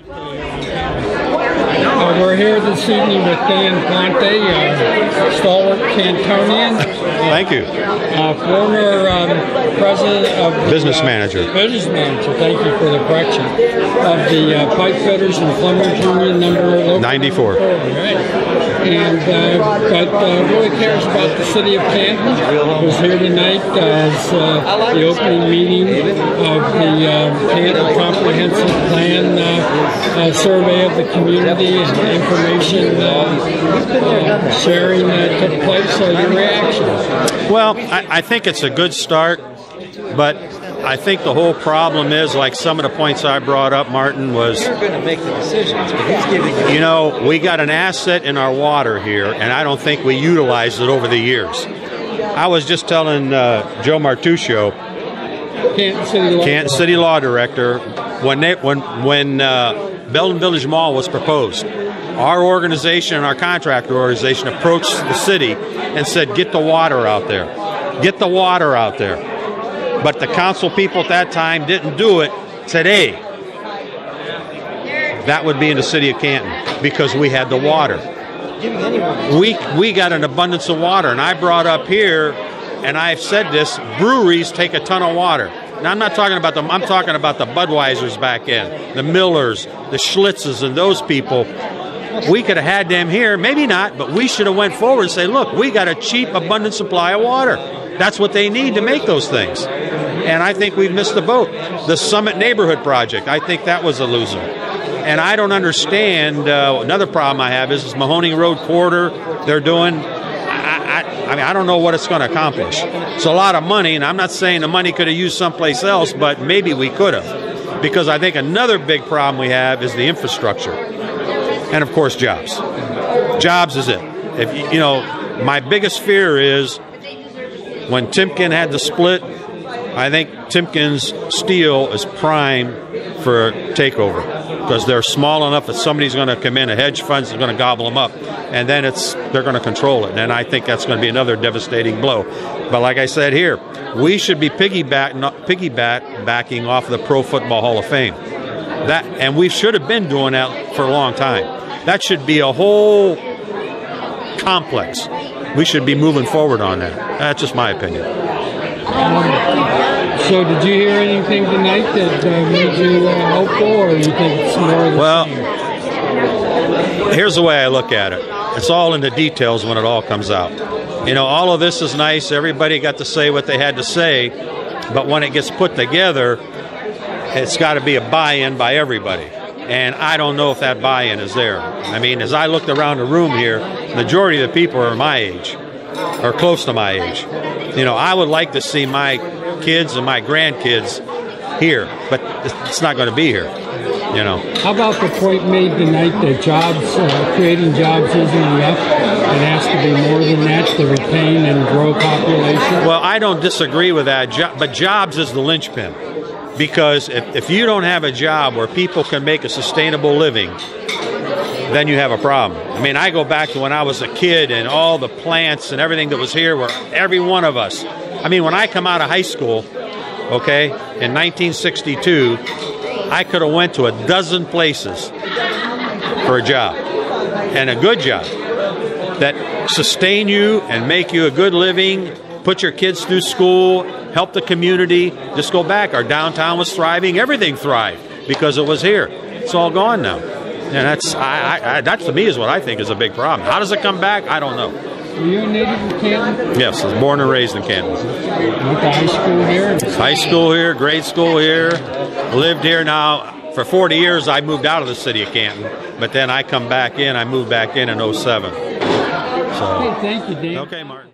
We're here this evening with Dan Fonte, stalwart Cantonian. Thank you. Former president of the, business manager. Business manager. Thank you for the correction. Of the Pipe Fitters and Plumbers Union number 94. Right. And but really cares about the city of Canton. Was here tonight as the opening meeting of the Canton Comprehensive Plan survey of the community and information sharing that took place. So your reaction? Well, I think it's a good start, but I think the whole problem is, like some of the points I brought up, Martin, was, they're going to make the decisions, but he's giving you know, we got an asset in our water here, and I don't think we utilized it over the years. I was just telling Joe Martuccio, Canton City Law Director, when Belden Village Mall was proposed, our organization and our contractor organization approached the city and said, get the water out there. Get the water out there. But the council people at that time didn't do it. Said, hey, that would be in the city of Canton because we had the water. We got an abundance of water. And I brought up here, and I've said this, breweries take a ton of water. Now, I'm not talking about them. I'm talking about the Budweisers back in, the Millers, the Schlitzes, and those people. We could have had them here, maybe not, but we should have went forward and say, look, we got a cheap, abundant supply of water. That's what they need to make those things. And I think we've missed the boat. The Summit Neighborhood Project, I think that was a loser. And I don't understand, another problem I have is this Mahoning Road corridor they're doing. I mean, I don't know what it's going to accomplish. It's a lot of money, and I'm not saying the money could have used someplace else, but maybe we could have. Because I think another big problem we have is the infrastructure. And, of course, jobs. Jobs is it. If you know, my biggest fear is when Timken had the split, I think Timken's steel is prime for a takeover because they're small enough that somebody's going to come in, a hedge fund's going to gobble them up, and then they're going to control it. And I think that's going to be another devastating blow. But like I said here, we should be piggybacking off of the Pro Football Hall of Fame. And we should have been doing that for a long time. That should be a whole complex. We should be moving forward on that. That's just my opinion. So did you hear anything tonight that made you hopeful, or you think it's more of the same? Here's the way I look at it. It's all in the details when it all comes out. You know, all of this is nice. Everybody got to say what they had to say, but when it gets put together, it's got to be a buy-in by everybody. And I don't know if that buy-in is there. I mean, as I looked around the room here, the majority of the people are my age, or close to my age. You know, I would like to see my kids and my grandkids here, but it's not going to be here, you know. How about the point made tonight that jobs, creating jobs isn't enough? It has to be more than that to retain and grow population? Well, I don't disagree with that, but jobs is the linchpin. Because if you don't have a job where people can make a sustainable living, then you have a problem. I mean, I go back to when I was a kid and all the plants and everything that was here were every one of us. I mean, when I come out of high school, okay, in 1962, I could have went to a dozen places for a job, and a good job that sustain you and make you a good living, put your kids through school, help the community. Just go back. Our downtown was thriving. Everything thrived because it was here. It's all gone now. And that to me is what I think is a big problem. How does it come back? I don't know. Were you a native of Canton? Yes, I was born and raised in Canton. Went to high school here? High school here, grade school here. Lived here now. For 40 years, I moved out of the city of Canton. But then I come back in. I moved back in 07. So, Okay, thank you, Dan. Okay, Martin.